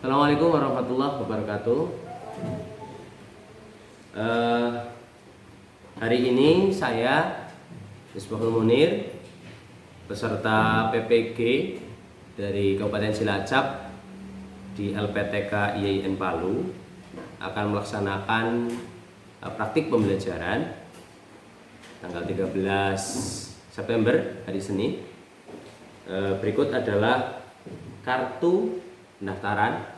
Assalamualaikum warahmatullahi wabarakatuh. Hari ini saya Misbahul Munir beserta PPG dari Kabupaten Cilacap di LPTK IAIN Palu akan melaksanakan praktik pembelajaran tanggal 13 September hari Senin. Berikut adalah kartu pendaftaran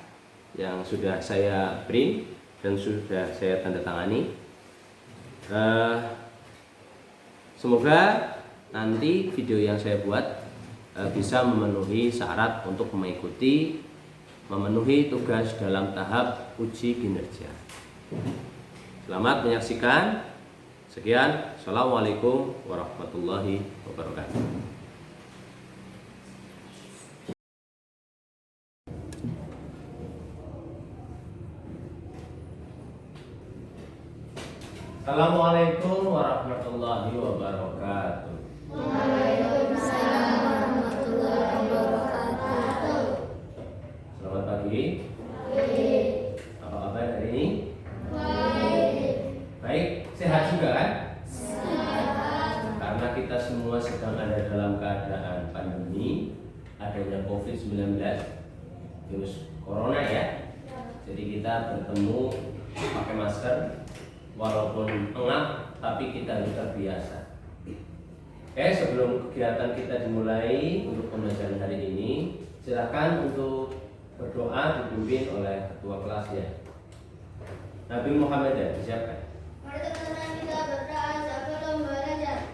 yang sudah saya print dan sudah saya tanda tangani. Semoga nanti video yang saya buat bisa memenuhi syarat untuk memenuhi tugas dalam tahap uji kinerja. Selamat menyaksikan. Sekian. Assalamualaikum warahmatullahi wabarakatuh. Assalamualaikum warahmatullahi wabarakatuh. Waalaikumsalam warahmatullahi wabarakatuh. Selamat pagi. Apa kabar hari ini? Baik, sehat juga kan? Sehat. Karena kita semua sedang ada dalam keadaan pandemi, adanya COVID-19, virus corona ya. Jadi kita bertemu pakai masker. Walaupun pengap, tapi kita harus terbiasa. Oke, sebelum kegiatan kita dimulai untuk pembelajaran hari ini, silakan untuk berdoa dipimpin oleh ketua kelasnya. Nabi Muhammad ya, disiapkan. Mari teman-teman kita berdoa sebelum belajar.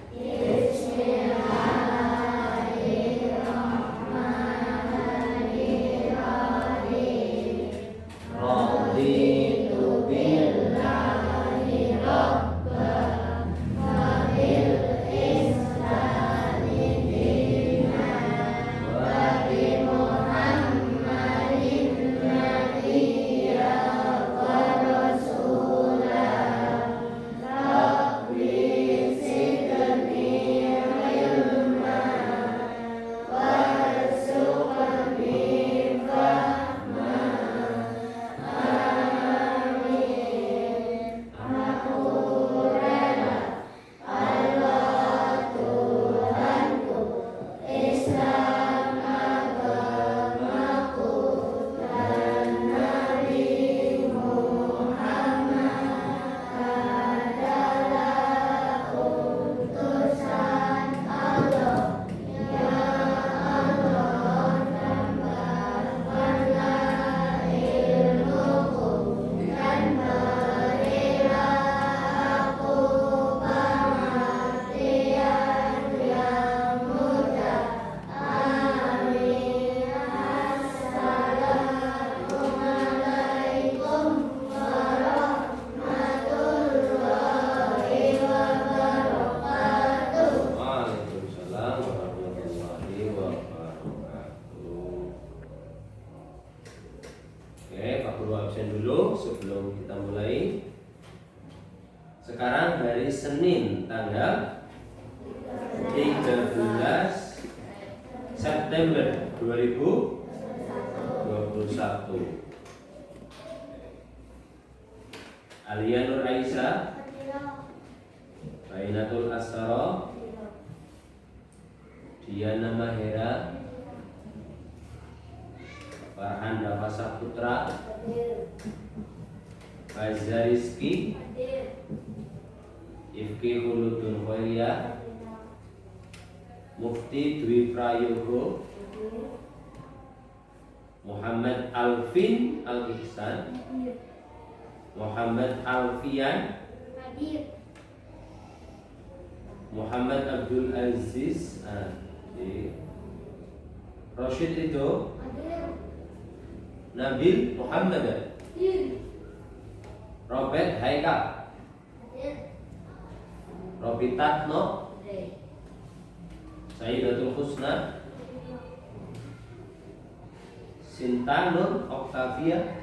Sebelum kita mulai, sekarang hari Senin tanggal 13 September 2021. Alia Nur Aisyah, Bainatul Asra, Diana Mahera, Farhan Dafasa Putra, Faiza Rizki, Ifki Huludun Khoiriyah, Mufti Dwi Prayogo, Muhammad Alvin Al-Ihsan, Muhammad Alfian, Muhammad Abdul Aziz, Rashid Ridho, Nabil Muhammad, Robert Haikal, Robi Tatno, Sayyidatul Husna, Sinta Nur Octavia,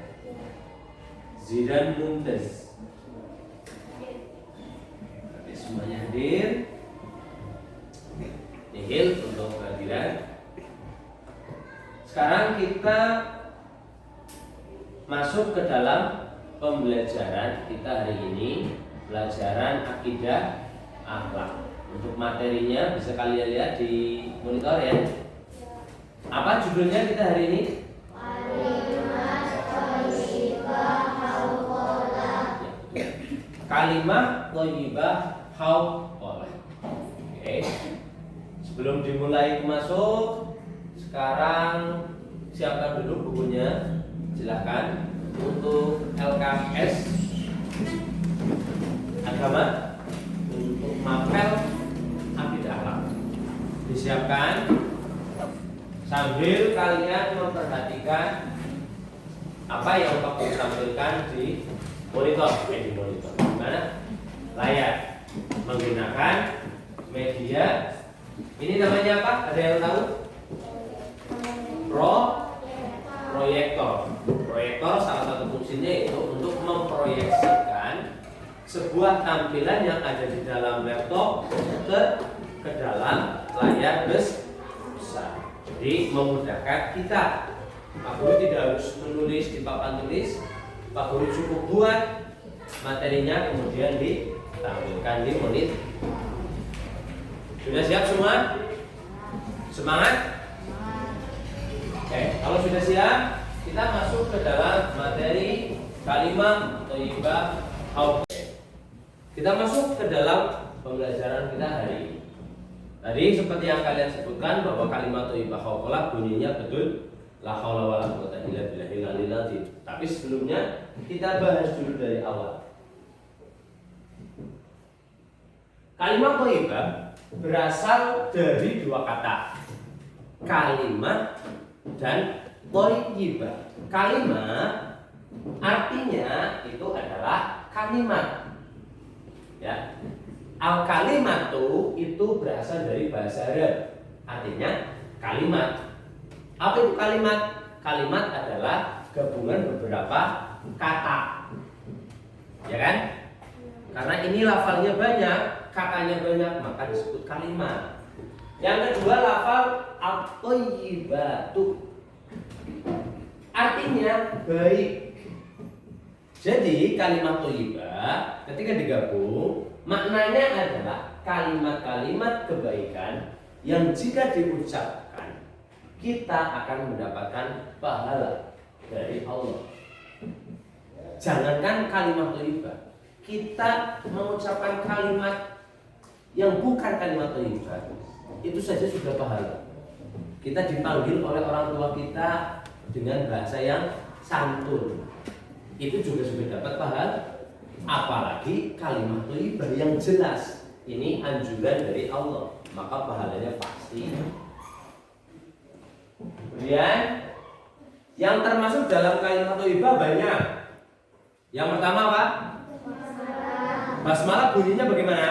Zidan Mumtaz. Semuanya hadir. Nihil untuk kehadiran. Sekarang kita masuk ke dalam pembelajaran kita hari ini, pelajaran akidah akhlak. Untuk materinya bisa kalian lihat di monitor ya. Apa judulnya kita hari ini? Kalimah thayyibah hauqalah. Oke. Sebelum dimulai masuk, sekarang siapkan dulu bukunya. Silahkan untuk LKS agama, untuk mapel akidah akhlak. Disiapkan sambil kalian memperhatikan apa yang aku tampilkan di monitor, gimana? Layar menggunakan media. Ini namanya apa? Ada yang tahu? Proyektor. Proyektor salah satu fungsinya itu untuk memproyeksikan sebuah tampilan yang ada di dalam laptop ke dalam layar besar. Jadi memudahkan kita. Pak Guru tidak harus menulis di papan tulis. Pak Guru cukup buat materinya kemudian ditampilkan di monitor. Sudah siap semua? Semangat? Oke, kalau sudah siap, kita masuk ke dalam materi kalimah thayyibah hauqalah. Kita masuk ke dalam pembelajaran kita hari ini. Tadi seperti yang kalian sebutkan bahwa kalimat thayyibah hauqalah bunyinya betul la haula wala quwwata illa billahil aliyil azim. Tapi sebelumnya kita bahas dulu dari awal. Kalimat thayyibah berasal dari dua kata, kalimat dan thayyibah. Kalimat artinya itu adalah kalimat. Ya. Al-kalimatu itu berasal dari bahasa Arab. Artinya kalimat. Apa itu kalimat? Kalimat adalah gabungan beberapa kata. Ya kan? Karena ini lafalnya banyak, katanya banyak, maka disebut kalimat. Yang kedua, lafal at-thayyibatu. Artinya baik. Jadi kalimat thayyibah ketika digabung maknanya adalah kalimat-kalimat kebaikan yang jika diucapkan kita akan mendapatkan pahala dari Allah. Jangankan kalimat thayyibah, kita mengucapkan kalimat yang bukan kalimat thayyibah itu saja sudah pahala. Kita dipanggil oleh orang tua kita dengan bahasa yang santun, itu juga sudah dapat pahala. Apalagi kalimat thayyibah yang jelas ini anjuran dari Allah, maka pahalanya pasti. Kemudian yang termasuk dalam kalimat thayyibah banyak. Yang pertama apa? Basmalah bunyinya bagaimana?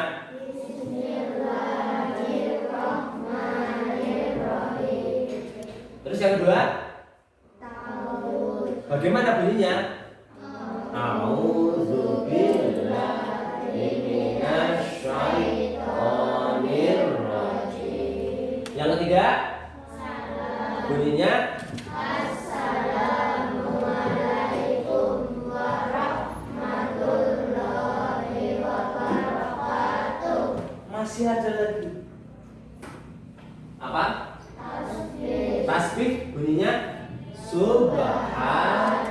Terus yang kedua? Bagaimana bunyinya? A'udzu billahi minasy syaithanir rajim. Yang ketiga? Bunyinya Assalamualaikum warahmatullahi wabarakatuh. Masih ada lagi. Apa? Tasbih bunyinya Subhanallah.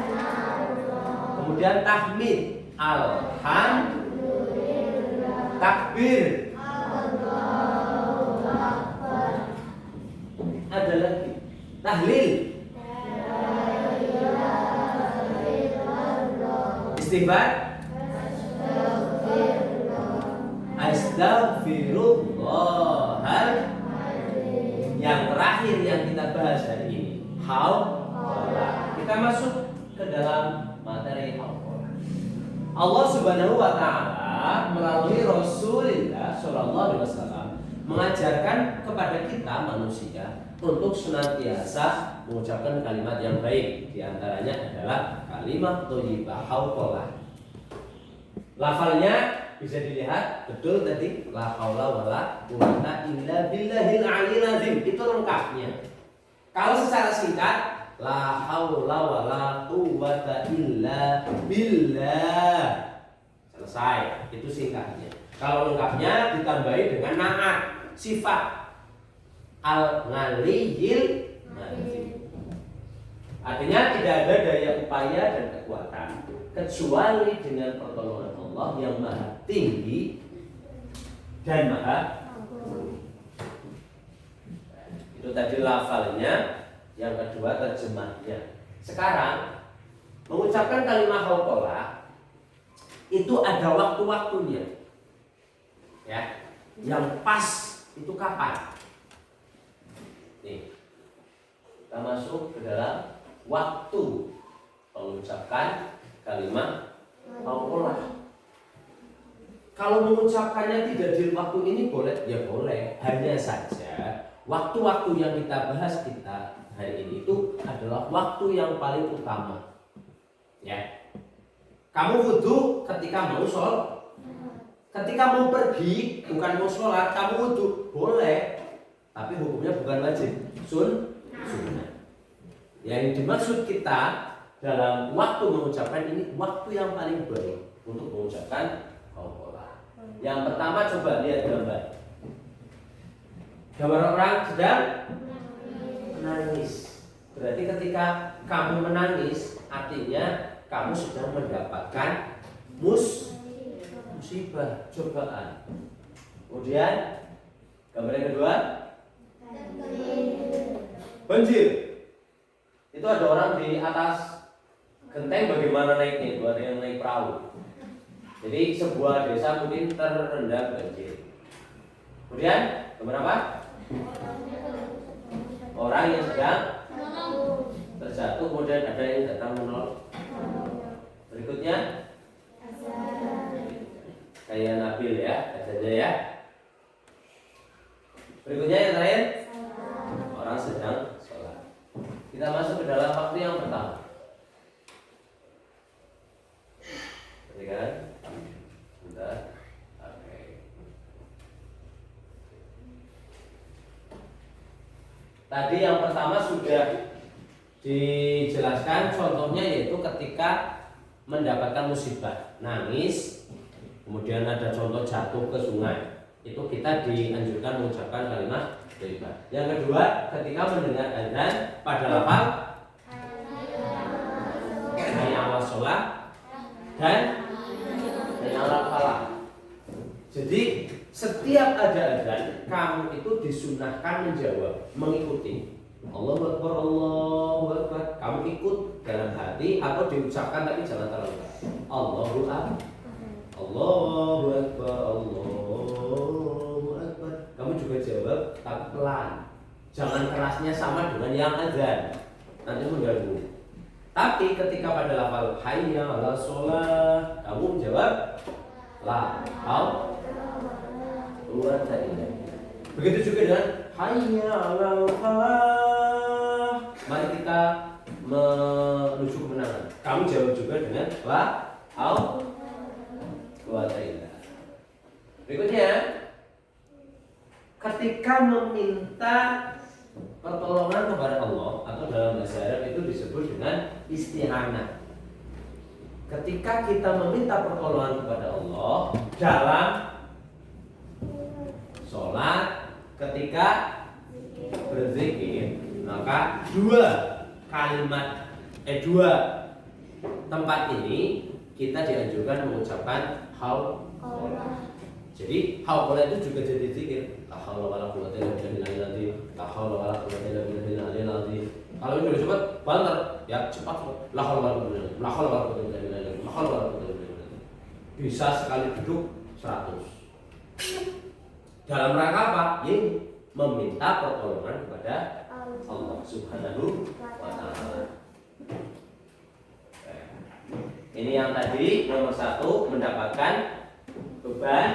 Kemudian tahmid Alhamdulillah. Takbir Allahu Akbar. Ada lagi tahlil, istighfar, astagfirullah. Yang terakhir yang kita bahas hari ini hauqalah. Kita masuk ke dalam materi hauqalah. Allah Subhanahu wa taala melalui Rasulullah sallallahu alaihi wasallam mengajarkan kepada kita manusia untuk senantiasa mengucapkan kalimat yang baik. Di antaranya adalah kalimat thayyibah hauqalah. Lafalnya bisa dilihat betul tadi, la haula wala quwwata illa billahil aliyil azim. Itu lengkapnya. Kalau secara singkat La haula wala quwwata illa billah. Selesai. Itu singkatnya. Kalau lengkapnya ditambahi dengan na'at, sifat al-ghaliyil azim. Artinya tidak ada daya upaya dan kekuatan kecuali dengan pertolongan Allah yang maha tinggi dan maha. Itu tadi lafalnya. Yang kedua terjemahnya. Sekarang mengucapkan kalimat hauqalah itu ada waktu-waktunya. Ya, yang pas itu kapan? Nih, kita masuk ke dalam waktu mengucapkan kalimat hauqalah. Kalau mengucapkannya tidak di waktu ini boleh, ya boleh. Hanya saja waktu-waktu yang kita bahas hari ini itu adalah waktu yang paling utama. Ya, kamu wudhu ketika mau sholat. Ketika mau pergi, bukan mau sholat, kamu wudhu, boleh. Tapi hukumnya bukan wajib, sunnah. Yang dimaksud kita dalam waktu mengucapkan ini, waktu yang paling baik untuk mengucapkan hauqalah. Yang pertama coba lihat gambar. Gambar orang sedang menangis. Berarti ketika kamu menangis, artinya kamu sedang mendapatkan musibah, cobaan. Kemudian gambar yang kedua, banjir. Itu ada orang di atas genteng, bagaimana naiknya? Ada yang naik perahu. Jadi sebuah desa mungkin terendam banjir. Kemudian gambar apa? Orang yang sedang terjatuh, kemudian ada yang datang menolong. Berikutnya kayak Nabil ya, saja ya. Berikutnya yang lain, orang sedang sholat. Kita masuk ke dalam waktu yang pertama. Perhatikan, bentar. Oke. Tadi yang pertama sudah dijelaskan contohnya, yaitu ketika mendapatkan musibah, nangis. Kemudian ada contoh jatuh ke sungai. Itu kita dianjurkan mengucapkan kalimat thayyibah. Yang kedua, ketika mendengar azan pada lafal hayya 'alas shalah dan hayya 'alal falah. Jadi setiap ada azan, kamu itu disunahkan menjawab, mengikuti. Allahu Akbar, Allahu Akbar. Kamu ikut dalam hati atau diucapkan tapi jangan terlalu keras. Allahu Akbar, Allahu Akbar, Allahu Akbar. Kamu juga jawab tapi pelan. Jangan kerasnya sama dengan yang azan, nanti mengganggu. Tapi ketika pada lafal hayya 'alas shalah, kamu menjawab la haula wala quwwata illa billah. Begitu juga dengan hayya 'alal falah. Mari kita menuju kemenangan. Kamu jawab juga dengan la haula wala quwwata illa billah. Berikutnya, ketika meminta pertolongan kepada Allah, atau dalam bahasa Arab itu disebut dengan isti'anah. Ketika kita meminta pertolongan kepada Allah dalam sholat, ketika berzikir, maka dua tempat ini kita dianjurkan mengucapkan hauqalah. Jadi hauqalah itu juga jadi zikir. La haula wala quwwata illa billahil azim. La haula wala quwwata illa billahil azim. Kalau itu cepat, banter, ya cepat. La haula wala quwwata illa billah. La haula wala quwwata illa billah. La haula wala quwwata illa billah. Bisa sekali duduk 100. Dalam rangka apa? Ini meminta pertolongan kepada Allah Subhanahu wa ta'ala. Ini yang tadi nomor 1, mendapatkan beban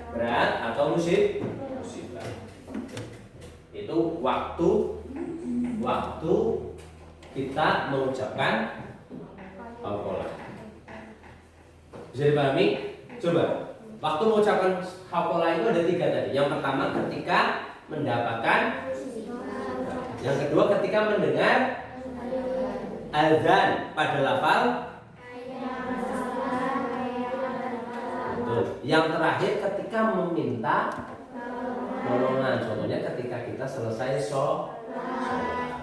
berat atau musibah. Itu waktu kita mengucapkan hauqalah. Bisa dipahami? Coba. Waktu mengucapkan hauqalah itu ada 3 tadi. Yang pertama ketika mendapatkan, yang kedua ketika mendengar azan pada lafal. Betul. Yang terakhir ketika meminta pertolongan, contohnya ketika kita selesai sholat.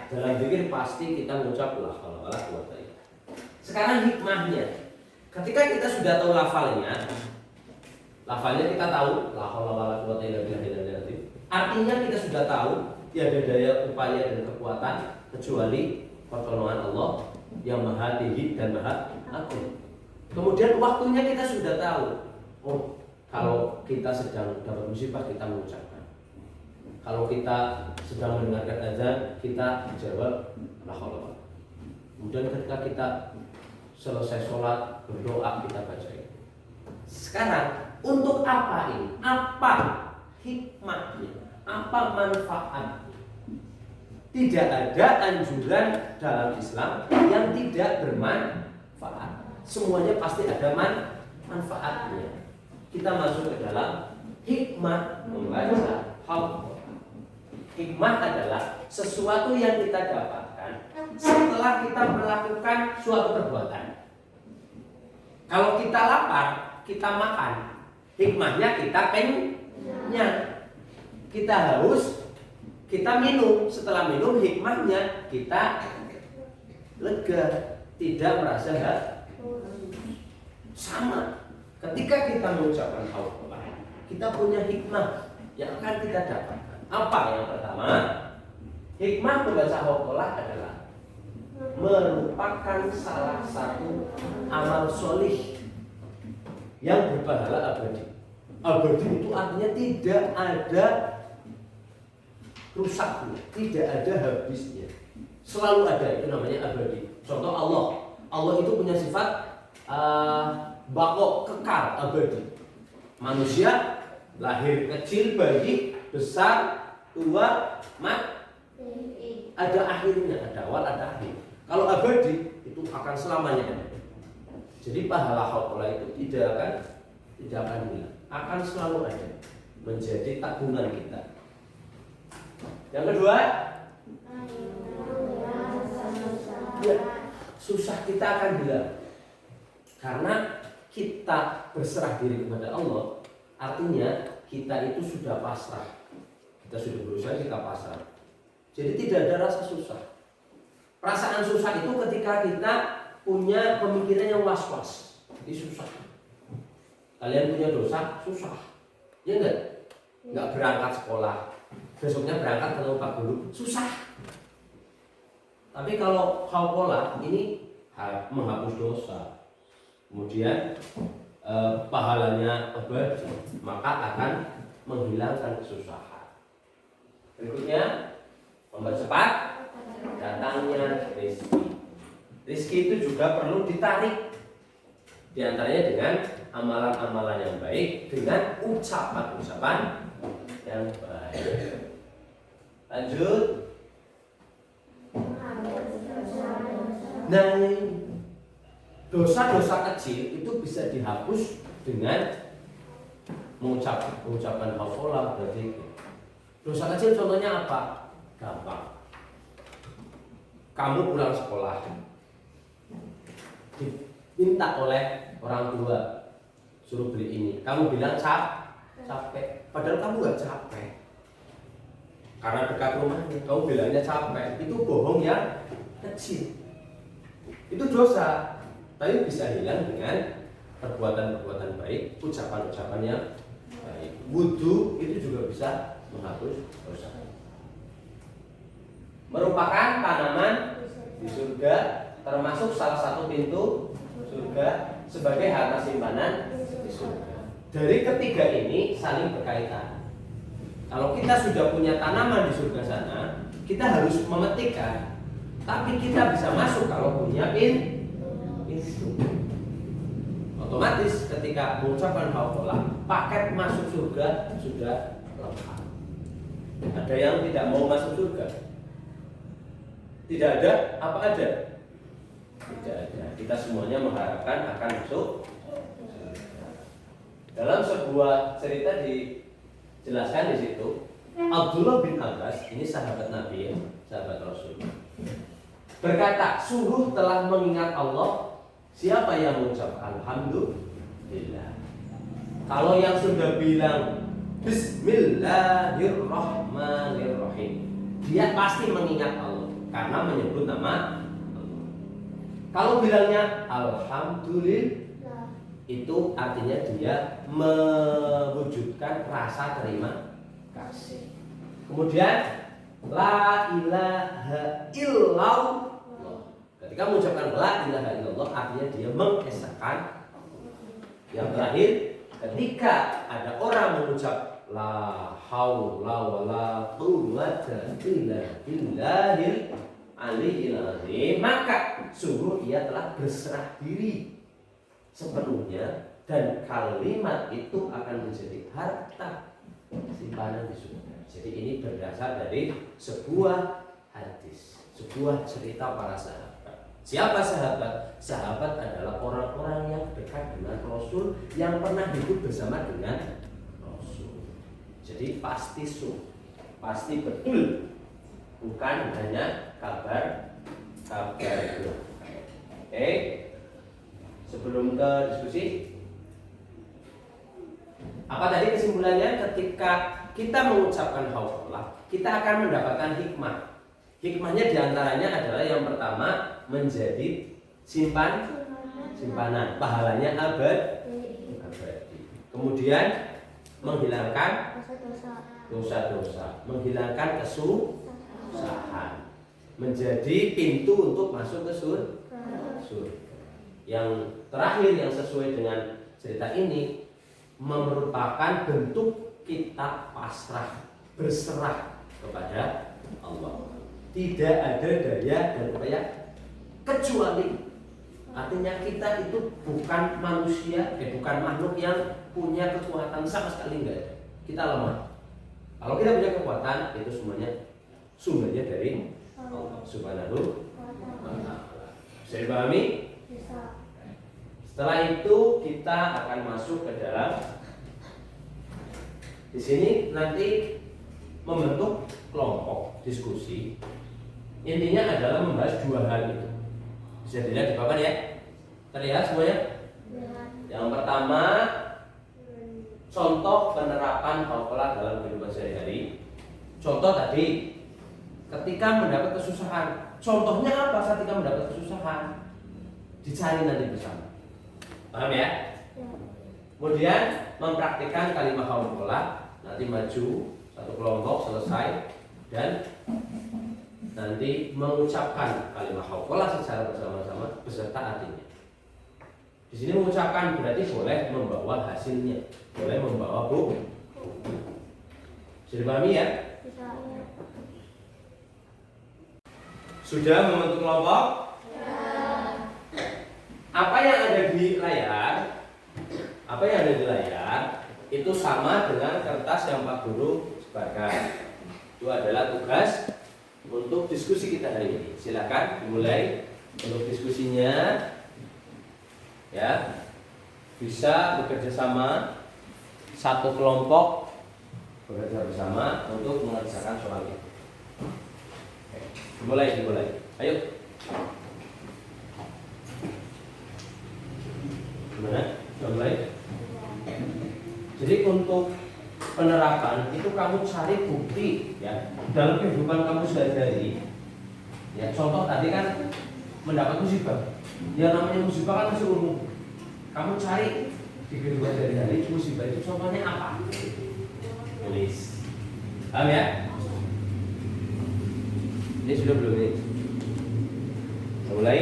Dalam zikir pasti kita mengucap la haula wala quwwata illa billah. Sekarang hikmahnya, ketika kita sudah tahu lafalnya kita tahu la haula wala quwwata illa billah. Artinya kita sudah tahu tiada daya upaya dan kekuatan kecuali pertolongan Allah yang Maha Tinggi dan Maha Agung. Kemudian waktunya kita sudah tahu. Oh, kalau kita sedang dapat musibah kita mengucapkan. Kalau kita sedang mendengarkan azan kita jawab la haula. Kemudian ketika kita selesai sholat berdoa kita baca itu. Sekarang untuk apa ini? Apa hikmahnya? Apa manfaatnya? Tidak ada anjuran dalam Islam yang tidak bermanfaat. Semuanya pasti ada manfaatnya. Kita masuk ke dalam hikmah membaca Al-Quran. Hikmah adalah sesuatu yang kita dapatkan setelah kita melakukan suatu perbuatan. Kalau kita lapar, kita makan. Hikmahnya kita kenyang. Kita haus, kita minum. Setelah minum, hikmahnya kita lega, tidak merasa sama. Ketika kita mengucapkan Al-Quran, kita punya hikmah yang akan kita dapatkan. Apa yang pertama? Hikmah membaca Al-Quran adalah merupakan salah satu amal solih yang berpahala abadi. Abadi itu artinya tidak ada rusaknya, tidak ada habisnya, selalu ada. Itu namanya abadi. Contoh Allah itu punya sifat bako, kekal, abadi. Manusia lahir kecil, bayi, besar, tua, ada akhirnya, ada awal, ada akhir. Kalau abadi itu akan selamanya ada. Jadi pahala Al-Quran itu tidak akan hilang, akan selalu ada, menjadi tabungan kita. Yang kedua, ya, susah kita akan hilang karena kita berserah diri kepada Allah. Artinya kita itu sudah pasrah. Kita sudah berusaha, kita pasrah. Jadi tidak ada rasa susah. Perasaan susah itu ketika kita punya pemikiran yang was-was. Jadi susah. Kalian punya dosa, susah. Ya enggak? Enggak berangkat sekolah. Besoknya berangkat ke tempat guru, susah. Tapi kalau Al-Quran ini menghapus dosa. Kemudian pahalanya abadi, maka akan menghilangkan kesusahan. Berikutnya, mempercepat datangnya rezeki. Rezeki itu juga perlu ditarik. Di antaranya dengan amalan-amalan yang baik, dengan ucapan-ucapan yang baik. Lanjut. Nah, dosa-dosa kecil itu bisa dihapus dengan mengucapkan hafalah berarti. Dosa kecil contohnya apa? Gampang. Kamu pulang sekolah, diminta oleh orang tua suruh beli ini, kamu bilang capek, padahal kamu nggak capek. Karena dekat rumahnya, kamu bilangnya capek. Itu bohong yang kecil. Itu dosa, tapi bisa hilang dengan perbuatan-perbuatan baik, ucapan-ucapan yang baik. Wudu itu juga bisa menghapus dosa. Merupakan tanaman di surga, termasuk salah satu pintu surga sebagai harta simpanan di surga. Dari ketiga ini saling berkaitan. Kalau kita sudah punya tanaman di surga sana, kita harus memetikkan. Tapi kita bisa masuk kalau punya pintu. Otomatis ketika mengucapkan hafalah, paket masuk surga sudah lengkap. Ada yang tidak mau masuk surga? Tidak ada? Apa ada? Tidak ada. Kita semuanya mengharapkan akan masuk surga. Dalam sebuah cerita dijelaskan di situ, Abdullah bin Abbas ini sahabat Nabi, ya, sahabat Rasul. berkata, sungguh telah mengingat Allah. Siapa yang mengucap alhamdulillah? Kalau yang sudah bilang Bismillahirrahmanirrahim, dia pasti mengingat Allah karena menyebut nama Allah. Kalau bilangnya alhamdulillah, itu artinya dia mewujudkan rasa terima kasih. Kemudian la ilaha illallah, ketika mengucapkan la ilaha illallah artinya dia mengesahkan. Yang terakhir, ketika ada orang mengucap la haula wala quwwata illa billahil aliyil azim, maka sungguh ia telah berserah diri sepenuhnya dan kalimat itu akan menjadi harta simpanan di surga. Jadi ini berdasar dari sebuah hadis, sebuah cerita para sahabat. Siapa sahabat? Sahabat adalah orang-orang yang dekat dengan Rasul, yang pernah hidup bersama dengan Rasul. Jadi pasti pasti betul, bukan hanya kabar itu. Oke. Sebelum ke diskusi, apa tadi kesimpulannya? Ketika kita mengucapkan hauqallah, kita akan mendapatkan hikmah. Hikmahnya diantaranya adalah yang pertama, menjadi simpanan, pahalanya abadi. Kemudian menghilangkan dosa-dosa, menghilangkan kesusahan, menjadi pintu untuk masuk ke surga. Yang terakhir yang sesuai dengan cerita ini, merupakan bentuk kita pasrah, berserah kepada Allah. Tidak ada daya dan upaya kecuali, artinya kita itu bukan manusia, bukan makhluk yang punya kekuatan sama sekali, enggak. Kita lemah. Kalau kita punya kekuatan, itu semuanya sumbernya dari Allah Subhanahu wa ta'ala. Bisa dipahami? Setelah itu kita akan masuk ke dalam, di sini nanti membentuk kelompok diskusi. Intinya adalah membahas dua hal itu. Bisa dilihat di papan ya. Terlihat semuanya? Yang pertama, contoh penerapan hauqallah dalam kehidupan sehari-hari. Contoh tadi, ketika mendapat kesusahan. Contohnya apa ketika mendapat kesusahan? Dicari nanti bersama. Paham ya? Kemudian mempraktikkan kalimat hauqallah. Nanti maju satu kelompok selesai dan nanti mengucapkan kalimat hauqallah secara bersama-sama beserta artinya. Di sini mengucapkan berarti boleh membawa hasilnya, boleh membawa buku. Sudah dipahami ya? Sudah membentuk kelompok? Apa yang ada di layar? Apa yang ada di layar itu sama dengan kertas yang Pak Guru sebarkan. Itu adalah tugas untuk diskusi kita hari ini. Silakan dimulai untuk diskusinya. Ya, bisa bekerja sama, satu kelompok bekerja bersama untuk mengerjakan soal ini. Dimulai. Ayo. Gimana? Mulai. Jadi untuk penerapan itu kamu cari bukti ya dalam kehidupan kamu sehari-hari. Ya, contoh tadi kan mendapat musibah. Yang namanya musibah kan masih umum. Kamu cari di kehidupan sehari-hari musibah itu contohnya apa? Tulis. Paham ya? Ini sudah belum ini? Mulai.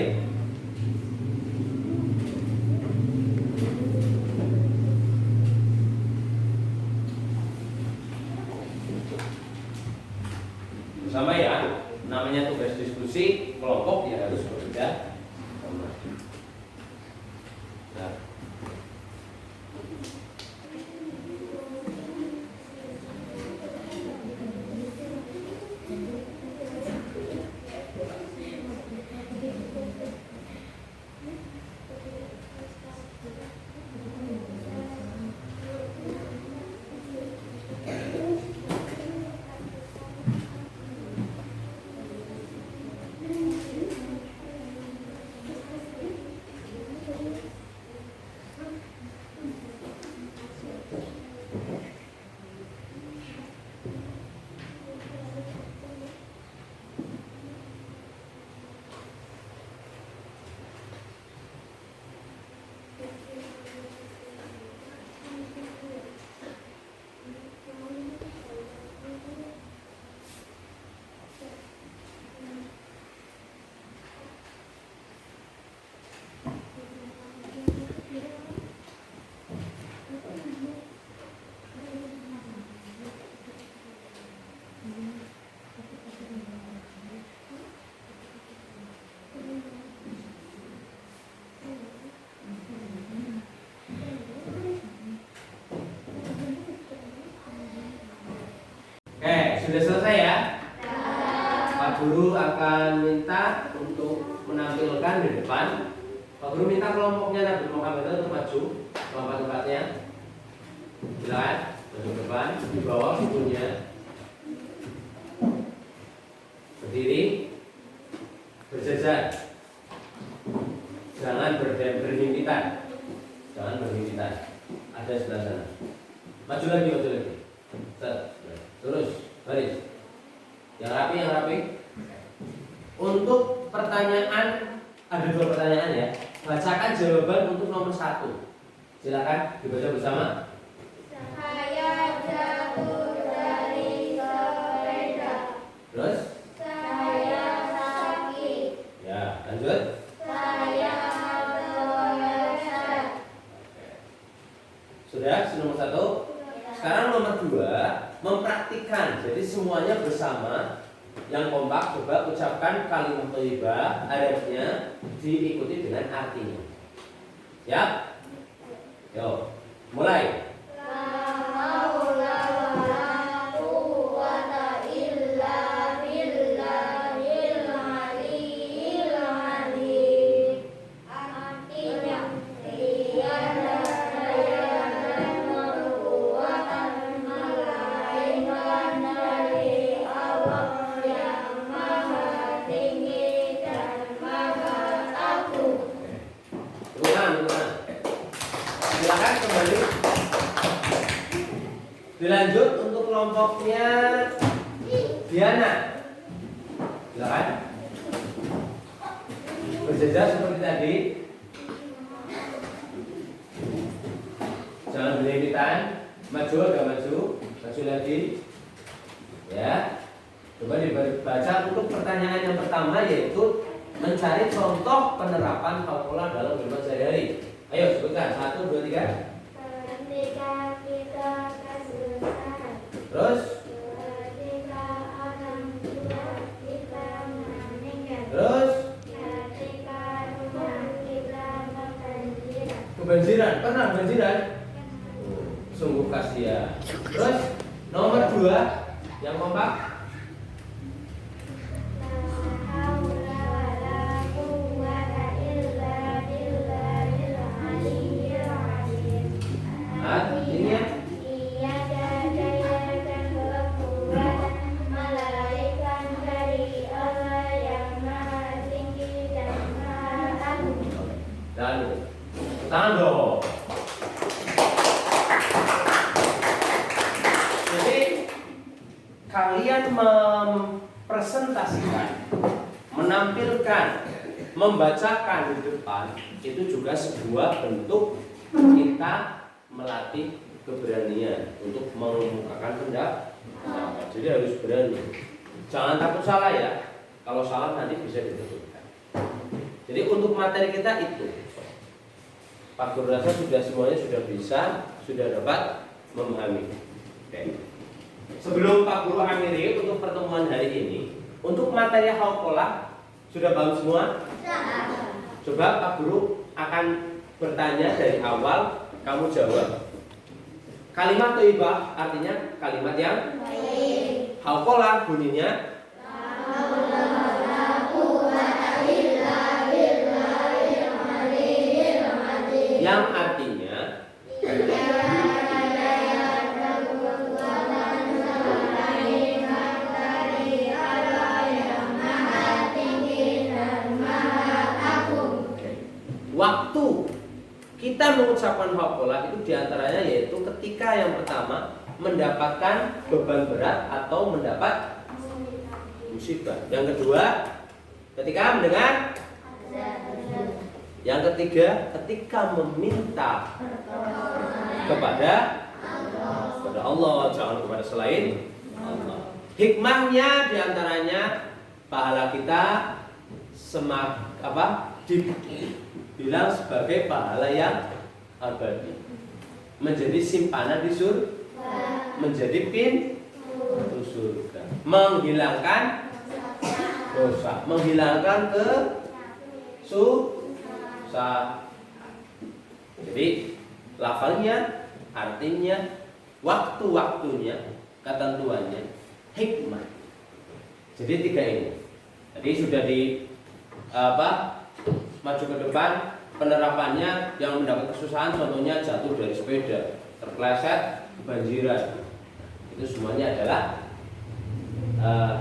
Sama ya, namanya tugas diskusi kelompok ya harus bekerja sama. Nah. sudah selesai ya? Pak Guru akan minta untuk menampilkan di depan. Pak Guru minta kelompoknya Nabi Muhammad untuk maju ke tempat-tempatnya. Silakan maju ke depan, di bawah bukunya. Berdiri, berjajar. Jangan berhimpitan. Jangan berhimpitan. Ada sebelah sana. Maju lagi, maju lagi. Terus, baris. Yang rapi. Untuk pertanyaan, ada 2 pertanyaan ya. Bacakan jawaban untuk nomor 1. Silakan dibaca bersama. Saya jatuh dari sepeda. Terus? Saya sakit. Ya, lanjut. Saya terleset. Sudah, nomor 1. Sekarang nomor 2, mempraktikkan. Jadi semuanya bersama. Yang kompak coba ucapkan kalimat thayyibah, ayatnya diikuti dengan artinya. Ya? Yo, mulai. La haula wala quwwata illa billahil aliyyil azim. Artinya, tiada daya dan kekuatan melainkan dari Allah yang Maha Tinggi dan Maha Agung. Ulang. Silakan kembali. Dilanjut untuk kelompoknya Diana. Silakan. Berjajar seperti tadi. Jangan berhimpitan. Maju, agak maju. Maju lagi. Ya. Coba dibaca untuk pertanyaan yang pertama, yaitu mencari contoh penerapan haula dalam kehidupan sehari-hari. Ayo sebutkan 1, 2, 3. Ketika kita kesusahan, Terus, ketika orang tua kita meninggal, terus ketika rumah kita kebanjiran, kebanjiran. Pernah kebanjiran? Sungguh kasihan. Terus nomor 2 yang kompak. la haula wala quwwata illa billahil aliyyil azim. Artinya Tiada daya dan kekuatan melainkan dari Allah yang Maha Tinggi dan Maha Agung. dan tangan dong. Jadi kalian mempresentasikan, menampilkan, membacakan di depan itu juga sebuah bentuk kita melatih keberanian untuk mengemukakan pendapat. Jadi harus berani. Jangan takut salah ya. Kalau salah nanti bisa ditentukan. Jadi untuk materi kita itu, Pak Guru rasa semuanya sudah bisa, sudah dapat memahami. Oke. Sebelum Pak Guru akhiri untuk pertemuan hari ini, untuk materi hauqolah sudah paham semua? Coba Pak Guru akan bertanya dari awal, kamu jawab. Kalimat thayyibah artinya kalimat yang baik. Hauqolah bunyinya yang artinya waktu kita mengucapkan hauqolah itu diantaranya yaitu ketika yang pertama mendapatkan beban berat atau mendapat musibah. Yang kedua ketika mendengar. Yang ketiga ketika meminta kepada Allah, jangan kepada selain Allah. Hikmahnya diantaranya pahala kita dibilang sebagai pahala yang abadi, menjadi simpanan di surga, menjadi pintu surga, menghilangkan dosa, menghilangkan kesusahan. Jadi lafalnya, artinya, waktu-waktunya, ketentuannya hikmah. Jadi 3 ini. Jadi sudah maju ke depan penerapannya. Yang mendapat kesusahan contohnya jatuh dari sepeda, terpleset, kebanjiran. Itu semuanya adalah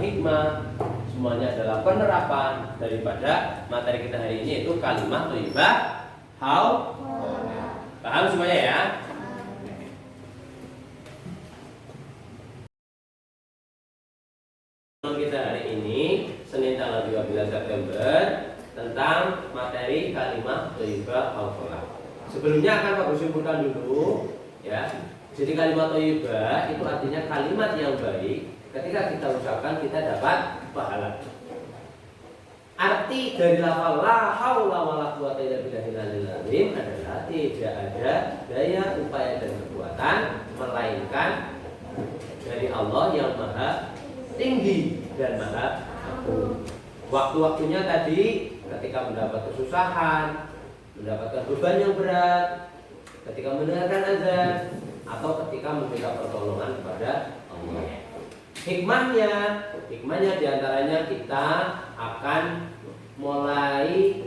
hikmah, semuanya adalah penerapan daripada materi kita hari ini, yaitu kalimat thayyibah. Paham semuanya ya? Kita hari ini Senin tanggal 12 September tentang materi kalimat thayyibah hauqalah. Sebelumnya akan Pak simpulkan dulu ya. Jadi kalimat thayyibah itu artinya kalimat yang baik. Ketika kita ucapkan kita dapat pahala. Arti dari lafal la haula wala quwata illa billahil aliyil azim adalah tidak ada daya, upaya dan kekuatan melainkan dari Allah yang maha tinggi dan maha agung. Waktu-waktunya tadi ketika mendapat kesusahan, mendapatkan beban yang berat, ketika mendengarkan azan, atau ketika meminta pertolongan kepada Allah. Hikmahnya diantaranya kita akan mulai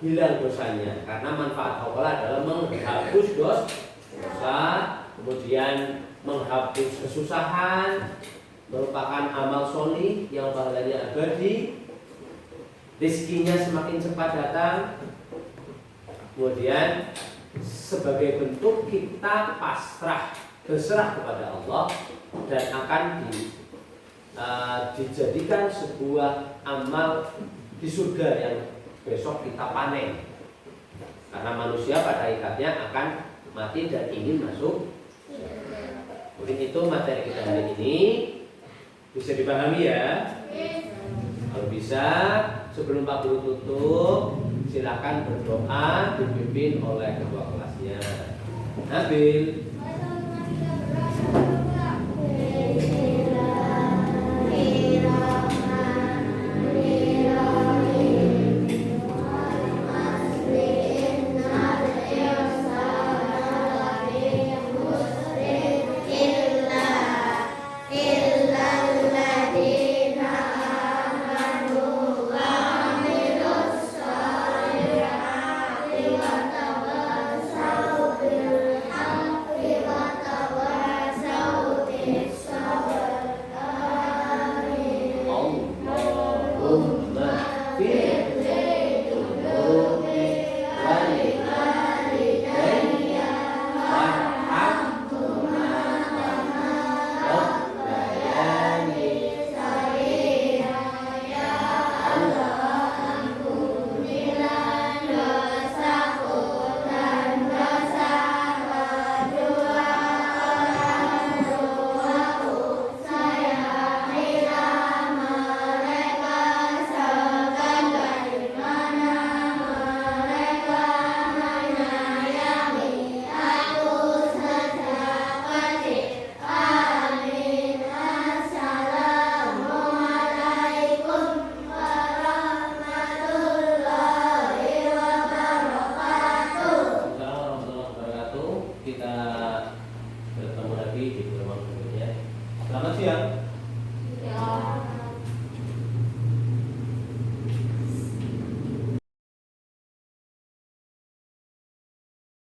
hilang dosanya, karena manfaat hauqalah adalah menghapus dosa, kemudian menghapus kesusahan, merupakan amal sholih yang pahalanya abadi, rezekinya semakin cepat datang, kemudian sebagai bentuk kita berserah kepada Allah dan akan dijadikan sebuah amal di surga yang besok kita panen, karena manusia pada hakikatnya akan mati dan ingin masuk. Untuk itu materi kita hari ini bisa dipahami ya. Kalau bisa sebelum Pak Guru tutup silakan berdoa dipimpin oleh ketua kelasnya. Nabil. Kita bertemu lagi di pertemuan berikutnya. Selamat siang.